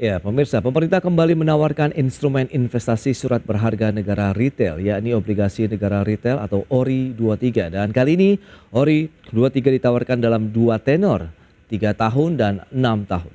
Ya, pemirsa, pemerintah kembali menawarkan instrumen investasi surat berharga negara retail, yakni obligasi negara retail atau ORI 23. Dan kali ini ORI 23 ditawarkan dalam dua tenor, 3 tahun dan 6 tahun.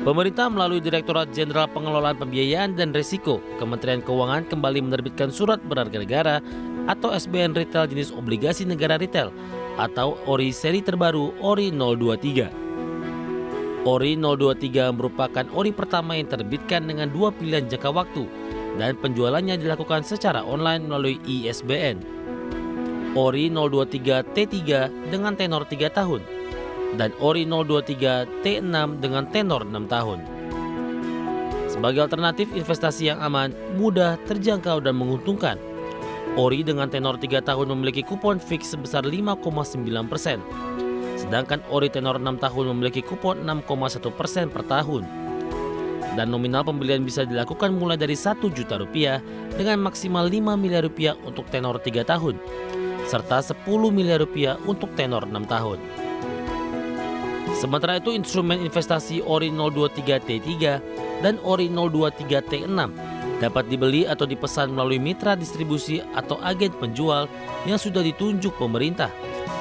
Pemerintah melalui Direktorat Jenderal Pengelolaan Pembiayaan dan Risiko, Kementerian Keuangan kembali menerbitkan surat berharga negara atau SBN retail jenis obligasi negara retail atau ORI seri terbaru ORI 023. ORI 023 merupakan ORI pertama yang terbitkan dengan dua pilihan jangka waktu dan penjualannya dilakukan secara online melalui ISBN. ORI 023 T3 dengan tenor 3 tahun dan ORI 023 T6 dengan tenor 6 tahun. Sebagai alternatif investasi yang aman, mudah, terjangkau, dan menguntungkan, ORI dengan tenor 3 tahun memiliki kupon fix sebesar 5,9%, sedangkan ORI tenor 6 tahun memiliki kupon 6,1% per tahun. Dan nominal pembelian bisa dilakukan mulai dari Rp1 juta dengan maksimal Rp5 miliar untuk tenor 3 tahun, serta Rp10 miliar untuk tenor 6 tahun. Sementara itu, instrumen investasi ORI 023 T3 dan ORI 023 T6 dapat dibeli atau dipesan melalui mitra distribusi atau agen penjual yang sudah ditunjuk pemerintah,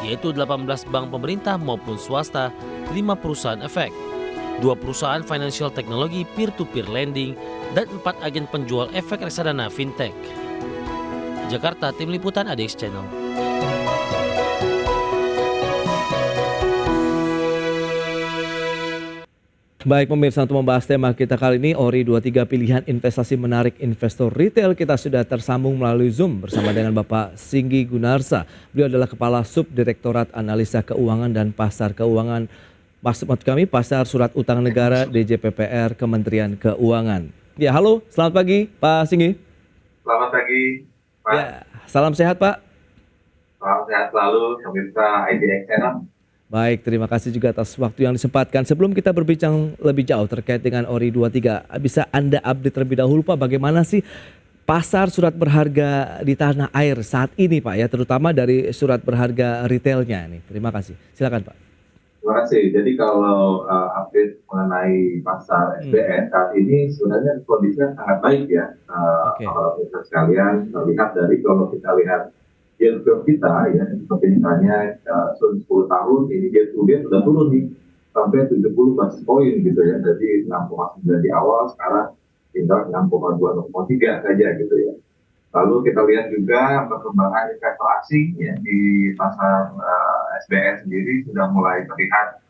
yaitu 18 bank pemerintah maupun swasta, 5 perusahaan efek, 2 perusahaan financial technology peer-to-peer lending, dan 4 agen penjual efek reksadana fintech. Jakarta, Tim Liputan ADX Channel. Baik pemirsa, untuk membahas tema kita kali ini ORI 23 pilihan investasi menarik investor retail, kita sudah tersambung melalui Zoom bersama dengan Bapak Singgi Gunarsa. Beliau adalah Kepala Subdirektorat Analisa Keuangan dan Pasar Keuangan, maksud kami Pasar Surat Utang Negara DJPPR Kementerian Keuangan. Ya, halo, selamat pagi Pak Singgi. Selamat pagi, Pak. Ya, salam sehat Pak. Salam sehat selalu, pemirsa IDX Channel. Baik, terima kasih juga atas waktu yang disempatkan. Sebelum kita berbincang lebih jauh terkait dengan ORI 23, bisa Anda update terlebih dahulu Pak, bagaimana sih pasar surat berharga di tanah air saat ini Pak ya, terutama dari surat berharga retailnya nih. Terima kasih. Silakan Pak. Terima kasih. Jadi kalau update mengenai pasar SBN saat ini sebenarnya kondisinya sangat baik ya. Kalau kita sekalian lihat dari kalau kita lihat yield curve kita ya, seperti misalnya 10 tahun ini yield curve sudah turun nih sampai 70 basis point gitu ya, dari 6,9 di awal sekarang tinggal 6,2-6,3 saja gitu ya. Lalu kita lihat juga perkembangan investor asing ya di pasar SBN sendiri sudah mulai terlihat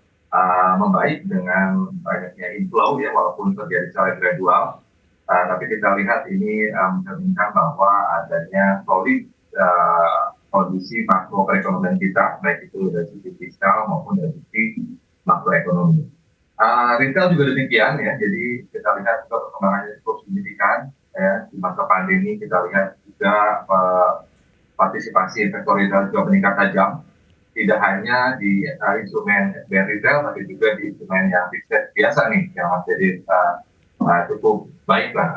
membaik dengan banyaknya inflow ya, walaupun terjadi secara gradual. Tapi kita lihat ini mencerminkan bahwa adanya solid kondisi makroekonomi kita, baik itu dari sisi fiskal maupun dari sisi makroekonomi. Retail juga demikian ya, jadi kita lihat juga perkembangannya cukup signifikan ya. Di masa pandemi kita lihat juga partisipasi investor retail juga meningkat tajam, tidak hanya di instrumen SBN retail tapi juga di instrumen yang fixed biasa nih yang jadi cukup baik lah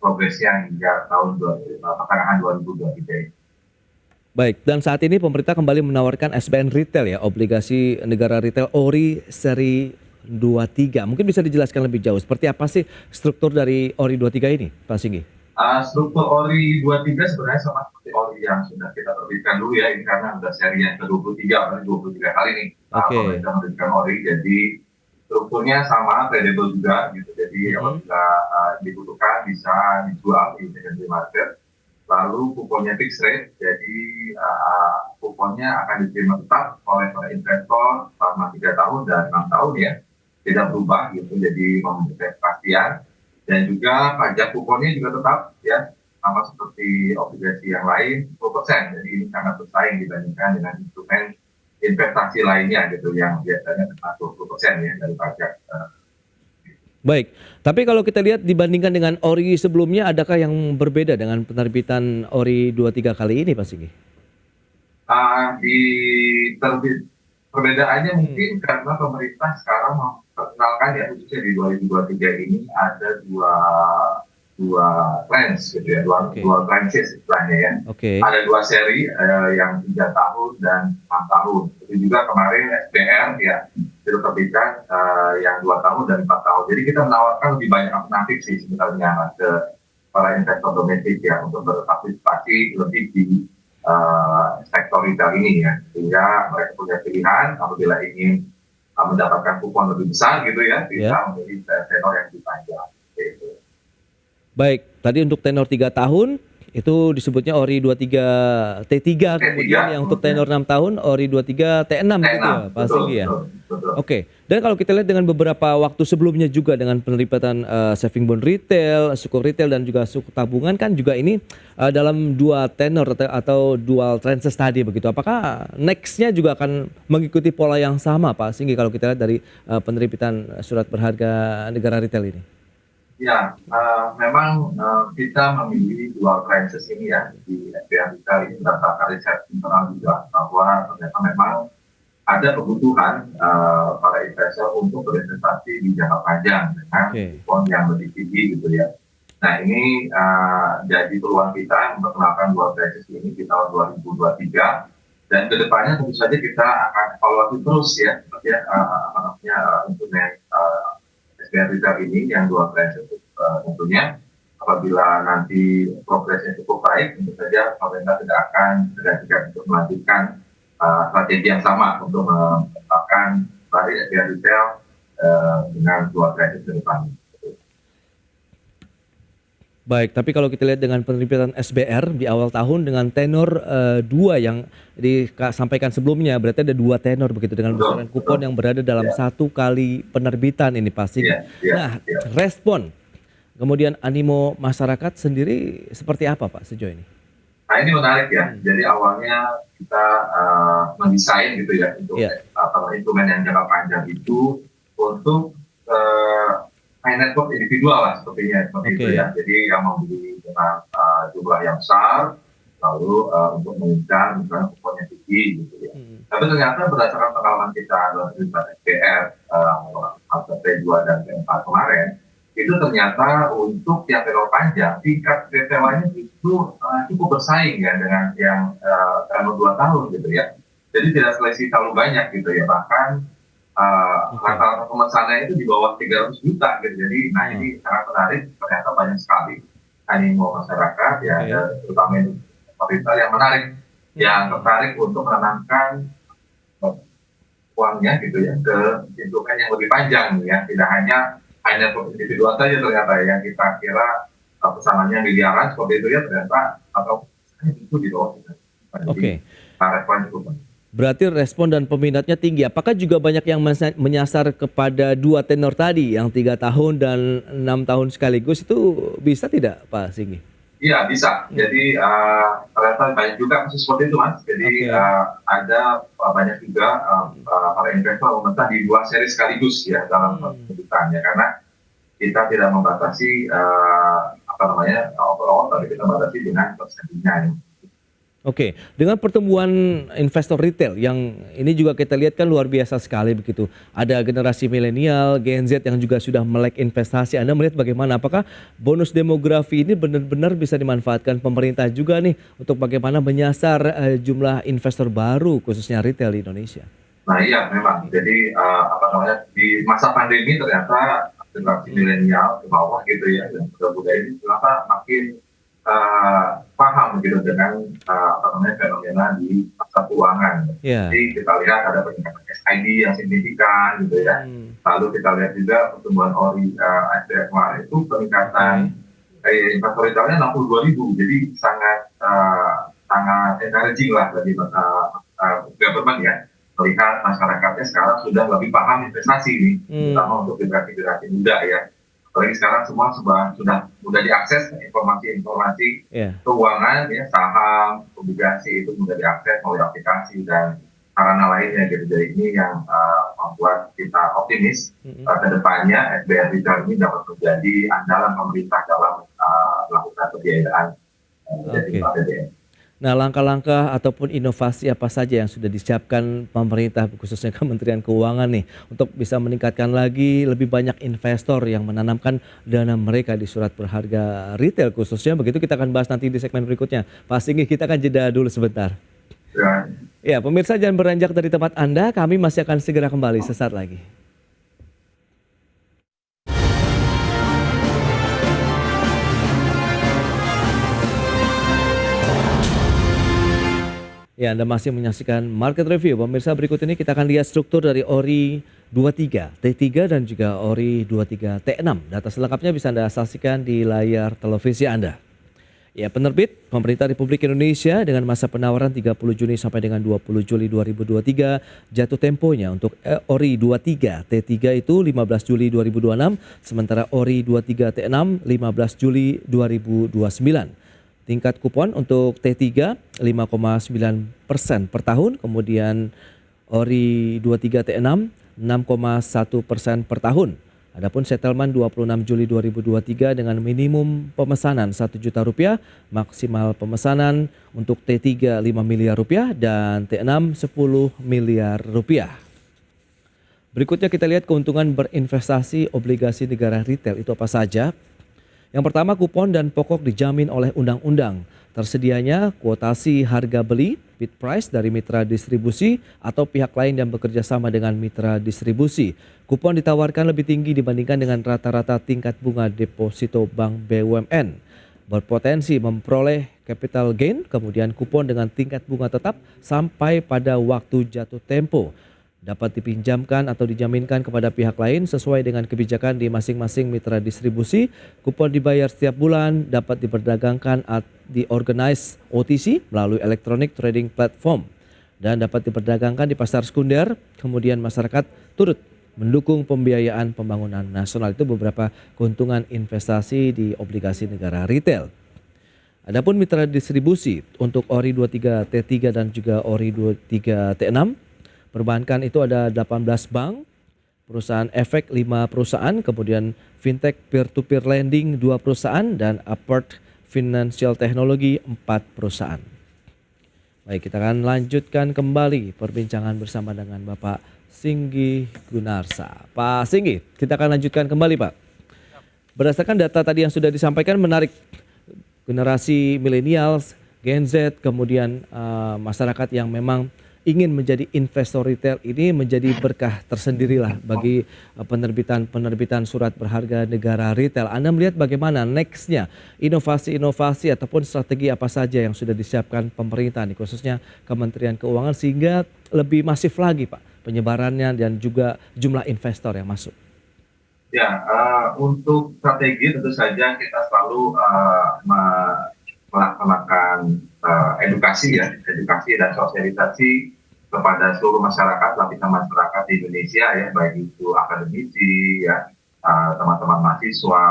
progresnya hingga tahun pertengahan 2023 ini. Baik, dan saat ini pemerintah kembali menawarkan SBN retail ya, obligasi negara retail ORI seri 23. Mungkin bisa dijelaskan lebih jauh seperti apa sih struktur dari ORI 23 ini, Pak Singgi? Struktur ORI 23 sebenarnya sama seperti ORI yang sudah kita terbitkan dulu ya, ini karena sudah seri yang ke-23, 23 kali nih pemerintah menerbitkan ORI, jadi strukturnya sama, kredibel juga gitu. Jadi apabila dibutuhkan bisa dijual di secondary market. Lalu kuponnya fixed rate, jadi kuponnya akan diterima tetap oleh para investor selama 3 tahun dan 6 tahun ya, tidak berubah gitu, jadi memberikan kepastian. Dan juga pajak kuponnya juga tetap ya, sama seperti obligasi yang lain 10%, jadi ini sangat bersaing dibandingkan dengan instrumen investasi lainnya gitu, yang biasanya kena 20% ya dari pajak. Baik, tapi kalau kita lihat dibandingkan dengan ORI sebelumnya, adakah yang berbeda dengan penerbitan ORI 23 kali ini Pak Singgi? Perbedaannya mungkin karena pemerintah sekarang memperkenalkan ya, khususnya di 2023 ini ada dua tranche gitu ya, dua tranches istilahnya ya. Ada 2 seri yang 3 tahun dan 6 tahun. Itu juga kemarin SBR ya diterbitkan yang 2 tahun dan 4 tahun. Jadi kita menawarkan lebih banyak alternatif sih sebenarnya ke para investor domestik ya untuk berpartisipasi lebih di sektor retail ini ya, sehingga mereka punya pilihan apabila ingin mendapatkan kupon lebih besar gitu ya, bisa memilih tenor yang lebih panjang. Gitu. Baik, tadi untuk tenor 3 tahun itu disebutnya ORI 23 T3, kemudian yang untuk tenor 6 tahun ORI 23 T6 gitu ya Pak Singgi ya. Oke. Dan kalau kita lihat dengan beberapa waktu sebelumnya juga dengan penerbitan saving bond retail, sukuk retail dan juga sukuk tabungan kan juga ini dalam 2 tenor atau dual tranches tadi begitu. Apakah next-nya juga akan mengikuti pola yang sama Pak Singgi kalau kita lihat dari penerbitan surat berharga negara retail ini? Ya, memang kita memilih dual tranches ini ya di SBR retail ini berdasarkan riset internal juga bahwa ternyata memang ada kebutuhan para investor untuk berinvestasi di jangka panjang dengan kupon yang lebih tinggi gitu ya. Nah ini jadi peluang kita memperkenalkan dual tranches ini di tahun 2023 dan kedepannya tentu saja kita akan evaluasi terus ya, instrumen SBR retail ini yang dual tranches tentunya apabila nanti progresnya cukup baik, tentu saja pemerintah tidak akan segan-segan untuk melanjutkan strategi yang sama untuk mengembangkan dari SBR retail dengan dual tranches ke depan. Baik, tapi kalau kita lihat dengan penerbitan SBR di awal tahun dengan tenor 2 yang disampaikan sebelumnya, berarti ada 2 tenor begitu dengan besaran kupon yang berada dalam 1 kali penerbitan ini pasti. Nah, respon kemudian animo masyarakat sendiri seperti apa Pak sejauh ini? Nah ini menarik ya, jadi awalnya kita mendesain gitu ya untuk instrumen yang jangka panjang itu untuk high net worth individual lah sepertinya seperti itu ya. Jadi yang membeli dengan jumlah yang besar, lalu untuk mengincar misalnya kuponnya tinggi gitu ya. Tapi ternyata berdasarkan pengalaman kita dalam SBR T2 dan T4 kemarin, itu ternyata untuk yang tenor panjang tingkat kecewanya itu cukup bersaing ya dengan yang tenor 2 tahun gitu ya. Jadi tidak selisih terlalu banyak gitu ya, bahkan rata-rata pemesannya itu di bawah 300 juta gitu. Jadi nah ini sangat menarik, ternyata banyak sekali animo masyarakat ya, terutama pemerintah yang menarik, yang tertarik untuk menanamkan uangnya gitu ya ke instrumen yang lebih panjang ya, tidak hanya individual saja ternyata yang kita kira pesanannya miliaran seperti itu ya, ternyata atau itu di bawah. Respon cukup. Berarti respon dan peminatnya tinggi. Apakah juga banyak yang menyasar kepada 2 tenor tadi yang 3 tahun dan 6 tahun sekaligus, itu bisa tidak Pak Singgi? Iya bisa. Jadi ternyata banyak juga kasus seperti itu Mas. Jadi ada banyak juga para investor meminta di 2 seri sekaligus ya dalam penerbitannya, karena kita tidak membatasi overall, tapi kita membatasi dengan persendinya. Oke, dengan pertumbuhan investor retail yang ini juga kita lihat kan luar biasa sekali begitu. Ada generasi milenial, Gen Z yang juga sudah melek investasi. Anda melihat bagaimana? Apakah bonus demografi ini benar-benar bisa dimanfaatkan pemerintah juga nih untuk bagaimana menyasar jumlah investor baru khususnya retail di Indonesia? Nah iya memang. Jadi di masa pandemi ternyata generasi milenial ke bawah gitu ya, yang muda-muda ini ternyata makin paham gitu dengan fenomena di pasar keuangan. Jadi kita lihat ada peningkatan SID yang signifikan gitu ya. Lalu kita lihat juga pertumbuhan ORI SBR kemarin itu peningkatan investor retailnya 62.000. Jadi sangat encouraging lah bagi government ya, melihat masyarakatnya sekarang sudah lebih paham investasi nih, terutama untuk generasi muda ya. Apalagi sekarang semua sudah mudah diakses informasi keuangan ya, saham, obligasi itu mudah diakses melalui aplikasi dan sarana lainnya gitu. Jadi ini yang membuat kita optimis ke depannya SBR retail ini dapat menjadi andalan pemerintah dalam melakukan pembiayaan dari APBN. Nah, langkah-langkah ataupun inovasi apa saja yang sudah disiapkan pemerintah khususnya Kementerian Keuangan nih untuk bisa meningkatkan lagi lebih banyak investor yang menanamkan dana mereka di surat berharga retail khususnya, begitu kita akan bahas nanti di segmen berikutnya. Pak Singgi, kita akan jeda dulu sebentar. Ya. Ya, pemirsa jangan beranjak dari tempat Anda, kami masih akan segera kembali sesaat lagi. Ya, Anda masih menyaksikan Market Review. Pemirsa, berikut ini kita akan lihat struktur dari ORI 23, T3 dan juga ORI 23 T6. Data selengkapnya bisa Anda saksikan di layar televisi Anda. Ya, penerbit Pemerintah Republik Indonesia dengan masa penawaran 30 Juni sampai dengan 20 Juli 2023, jatuh temponya untuk ORI 23 T3 itu 15 Juli 2026, sementara ORI 23 T6 15 Juli 2029. Tingkat kupon untuk T3 5,9% per tahun, kemudian ORI 23 T6 6,1% per tahun. Adapun settlement 26 Juli 2023 dengan minimum pemesanan Rp1 juta, maksimal pemesanan untuk T3 5 miliar rupiah dan T6 10 miliar rupiah. Berikutnya kita lihat keuntungan berinvestasi obligasi negara retail itu apa saja. Yang pertama, kupon dan pokok dijamin oleh undang-undang. Tersedianya kuotasi harga beli, bid price dari mitra distribusi atau pihak lain yang bekerja sama dengan mitra distribusi. Kupon ditawarkan lebih tinggi dibandingkan dengan rata-rata tingkat bunga deposito bank BUMN. Berpotensi memperoleh capital gain, kemudian kupon dengan tingkat bunga tetap sampai pada waktu jatuh tempo. Dapat dipinjamkan atau dijaminkan kepada pihak lain sesuai dengan kebijakan di masing-masing mitra distribusi. Kupon dibayar setiap bulan, dapat diperdagangkan di organized OTC melalui electronic trading platform dan dapat diperdagangkan di pasar sekunder. Kemudian masyarakat turut mendukung pembiayaan pembangunan nasional. Itu beberapa keuntungan investasi di obligasi negara retail. Adapun mitra distribusi untuk ORI 23 T3 dan juga ORI 23 T6, perbankan itu ada 18 bank, perusahaan efek 5 perusahaan, kemudian fintech peer-to-peer lending 2 perusahaan, dan Apart Financial Technology 4 perusahaan. Baik, kita akan lanjutkan kembali perbincangan bersama dengan Bapak Singgi Gunarsa. Pak Singgi, kita akan lanjutkan kembali Pak. Berdasarkan data tadi yang sudah disampaikan, menarik generasi milenials, Gen Z, kemudian masyarakat yang memang ingin menjadi investor retail ini menjadi berkah tersendirilah bagi penerbitan surat berharga negara retail. Anda melihat bagaimana nextnya inovasi-inovasi ataupun strategi apa saja yang sudah disiapkan pemerintah nih, khususnya Kementerian Keuangan, sehingga lebih masif lagi Pak penyebarannya dan juga jumlah investor yang masuk. Ya, untuk strategi tentu saja kita selalu melaksanakan edukasi dan sosialisasi kepada seluruh masyarakat, lapisan masyarakat di Indonesia ya, baik itu akademisi ya, teman-teman mahasiswa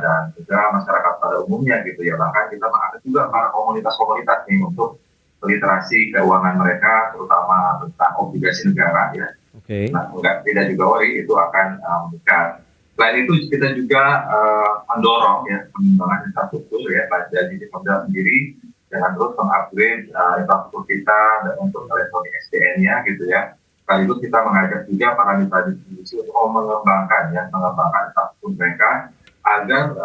dan juga masyarakat pada umumnya gitu ya. Bahkan kita mengajak juga para komunitas-komunitas nih untuk literasi keuangan mereka, terutama tentang obligasi negara ya. Oke. Nah, tidak juga ORI itu akan meningkat. Selain itu kita juga mendorong ya pengembangan infrastruktur ya, dari sisi pemerintah sendiri dengan terus mengupgrade infrastruktur kita dan untuk elektronik SDN-nya gitu ya. Sekaligus kita mengajak juga para mitra distribusi untuk mengembangkan infrastruktur mereka agar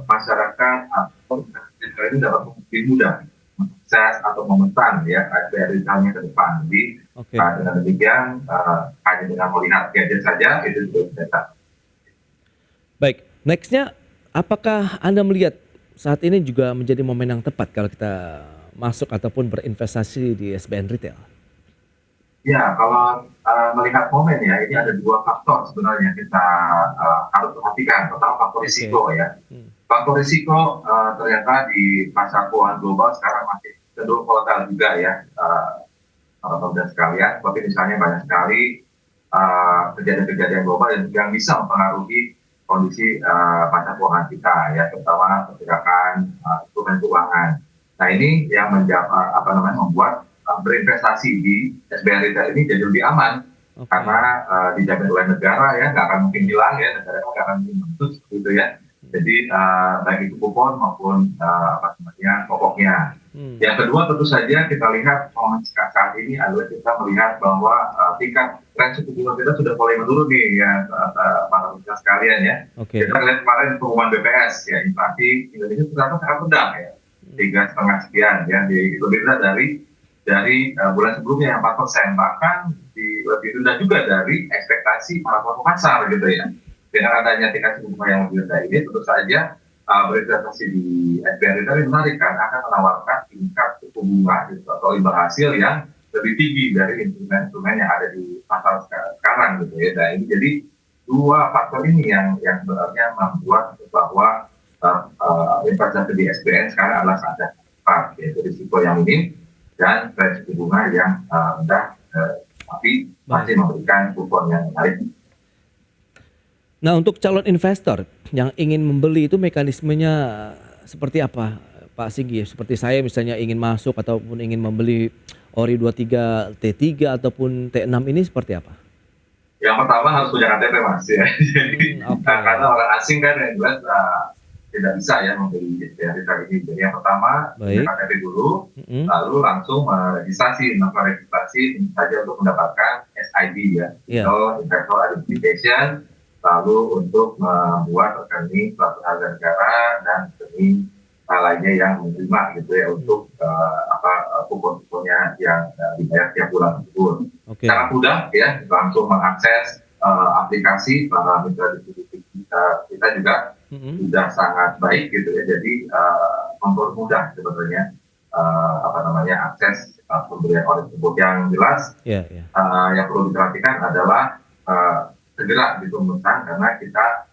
masyarakat atau investor ini dapat lebih mudah mengakses atau memesan ya SBR retailnya ke depan. Jadi dengan demikian hanya dengan melihat gadget saja itu juga bisa. Baik, nextnya apakah Anda melihat saat ini juga menjadi momen yang tepat kalau kita masuk ataupun berinvestasi di SBN Retail? Ya, kalau melihat momen ya, ini ada 2 faktor sebenarnya kita harus perhatikan. Pertama faktor risiko ya. Faktor risiko ternyata di pasar keuangan global sekarang masih cenderung volatile juga ya, teman-teman sekalian. Seperti misalnya banyak sekali kejadian-kejadian global yang bisa mempengaruhi kondisi pasar keuangan kita ya, terutama pergerakan instrumen keuangan. Nah ini yang membuat berinvestasi di SBN Retail ini jadi lebih aman karena dijamin oleh negara ya, nggak akan mungkin hilang ya, negara nggak akan mungkin menutup gitu ya. Jadi baik itu kupon maupun apa namanya pokoknya. Yang kedua tentu saja kita lihat momen saat ini adalah kita melihat bahwa tingkat tren suku bunga kita sudah mulai menurun nih ya para pemirsa sekalian ya. Kita lihat kemarin pengumuman BPS ya, inflasi Indonesia ternyata sangat rendah ya, 3,5 sekian ya, lebih rendah dari bulan sebelumnya 4%, bahkan lebih rendah juga dari ekspektasi para pelaku pasar gitu ya. Dengan adanya tingkat suku bunga yang lebih rendah ini, tentu saja berinvestasi di SBN Retail menarik kan, akan menawarkan tingkat suku bunga gitu, atau imbal hasil yang lebih tinggi dari instrumen-instrumen yang ada di pasar sekarang gitu ya. Nah ini jadi dua faktor ini yang sebenarnya membuat bahwa investasi di SBN sekarang adalah sangat tepat, yaitu risiko yang minim dan tren suku bunga yang rendah, tapi masih memberikan kupon yang menarik. Nah, untuk calon investor yang ingin membeli itu mekanismenya seperti apa, Pak Singgi? Seperti saya misalnya ingin masuk ataupun ingin membeli ORI 23 T3 ataupun T6 ini seperti apa? Yang pertama harus punya KTP Mas ya. Jadi karena orang asing kan yang jelas tidak bisa ya membeli SBN ini. Jadi yang pertama punya KTP dulu, lalu langsung meregistrasi, melakukan registrasi tentu saja untuk mendapatkan SID ya, atau Investor Identification. Lalu untuk membuat rekening suatu harga negara dan rekening lainnya yang menerima gitu ya untuk kupon-kuponnya yang dibayar tiap bulan tersebut. Sangat mudah ya, langsung mengakses aplikasi para mitra distribusi kita juga sudah sangat baik gitu ya. Jadi mempermudah sebenarnya akses pembelian ORI tersebut. Yang jelas yang perlu diperhatikan adalah segera ditumbuhkan karena kita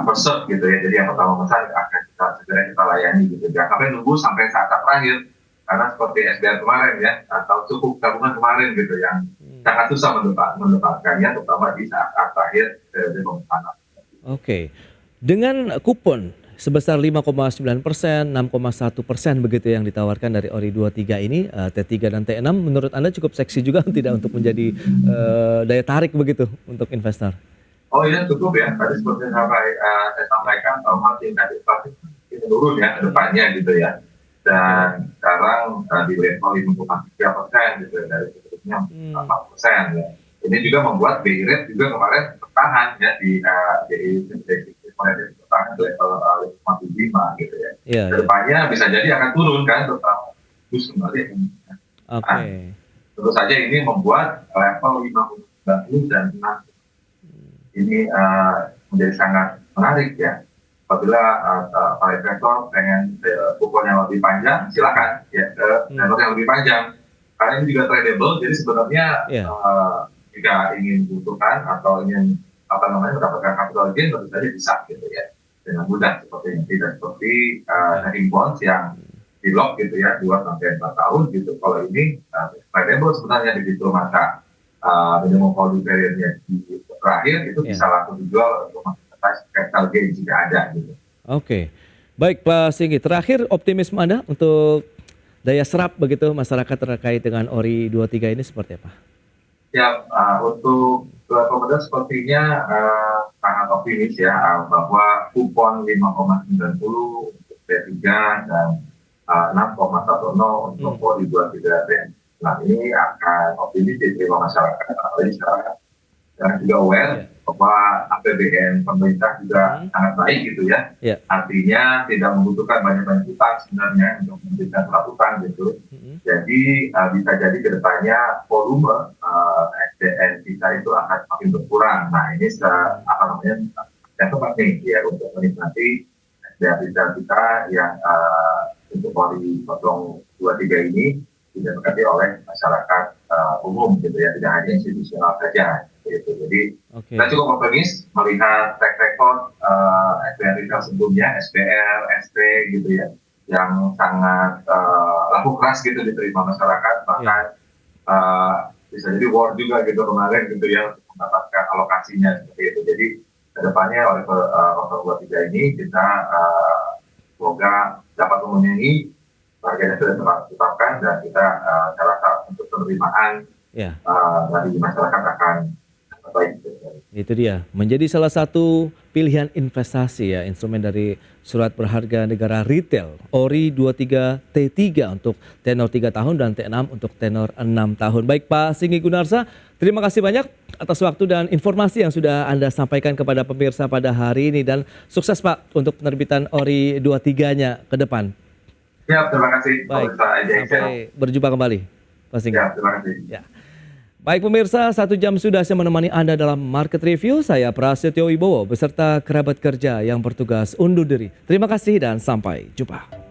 perserve gitu ya. Jadi yang pertama pesan akan segera kita layani gitu. Jangan sampai nunggu sampai saat terakhir karena seperti SBN kemarin ya, atau cukup tabungan kemarin gitu yang sangat susah mendapatkannya, terutama di saat terakhir dari pemesanan. Dengan kupon sebesar 5,9%, 6,1% begitu yang ditawarkan dari ORI 23 ini, T3 dan T6, menurut Anda cukup seksi juga tidak untuk menjadi daya tarik begitu untuk investor? Oh iya cukup ya, tadi seperti saya sampaikan bahwa tingkat inflasi menurun ya ke depannya gitu ya. Dan sekarang di level 5,3% gitu ya, dari sebelumnya 4% ya. Ini juga membuat BI rate juga kemarin bertahan ya di bertahan di level 5,5 gitu ya. Kedepannya bisa jadi akan turun kan, terutama terus kembali. Tentu saja ini membuat level 5,90 dan 6 ini menjadi sangat menarik ya. Apabila para investor pengen kupon yang lebih panjang, silakan ya ke tenor yang lebih panjang. Karena ini juga tradable, jadi sebenarnya jika ingin butuhkan atau ingin mendapatkan capital gain tentu saja bisa gitu ya dengan mudah seperti ini. Tidak seperti hedging bonds yang di lock gitu ya 2-4 tahun gitu. Kalau ini tradable sebenarnya begitu, maka minimum holding periodnya di terakhir itu bisa langsung dijual untuk capital gain jika ada gitu. Baik Pak Singgi, terakhir optimisme Anda untuk daya serap begitu masyarakat terkait dengan ORI 23 ini seperti apa? Ya, untuk pemerintah sepertinya sangat optimis ya bahwa kupon 5,90 untuk T3 dan 6,10 untuk ORI 23. Nah ini akan optimis diterima masyarakat, apalagi masyarakat yang juga aware bahwa APBN pemerintah juga sangat baik gitu ya. Artinya tidak membutuhkan banyak-banyak utang sebenarnya untuk memberikan utang gitu. Jadi bisa jadi kedepannya volume SDN kita itu akan semakin berkurang. Nah ini yang tepat nih ya untuk menikmati SDN kita yang untuk ORI 23 ini dinikmati oleh masyarakat umum gitu ya, tidak hanya institusional saja gitu. Jadi kita cukup optimis melihat track record SBN retail sebelumnya, SBL, ST gitu ya, yang sangat laku keras gitu diterima masyarakat, bahkan bisa jadi war juga gitu kemarin gitu ya untuk mendapatkan alokasinya seperti itu. Jadi kedepannya oleh Oktober 23 ini kita semoga dapat memenuhi target yang sudah ditetapkan, dan kita saya rasa untuk penerimaan dari masyarakat akan baik. Itu dia, menjadi salah satu pilihan investasi ya, instrumen dari surat berharga negara retail ORI 23 T3 untuk tenor 3 tahun dan T6 untuk tenor 6 tahun. Baik Pak Singgi Gunarsa, terima kasih banyak atas waktu dan informasi yang sudah Anda sampaikan kepada pemirsa pada hari ini, dan sukses Pak untuk penerbitan ORI 23-nya ke depan. Ya, terima kasih. Baik, sampai berjumpa kembali Pak Singgi. Ya, terima kasih. Ya. Baik pemirsa, 1 jam sudah saya menemani Anda dalam Market Review. Saya Prasetyo Wibowo beserta kerabat kerja yang bertugas undur diri. Terima kasih dan sampai jumpa.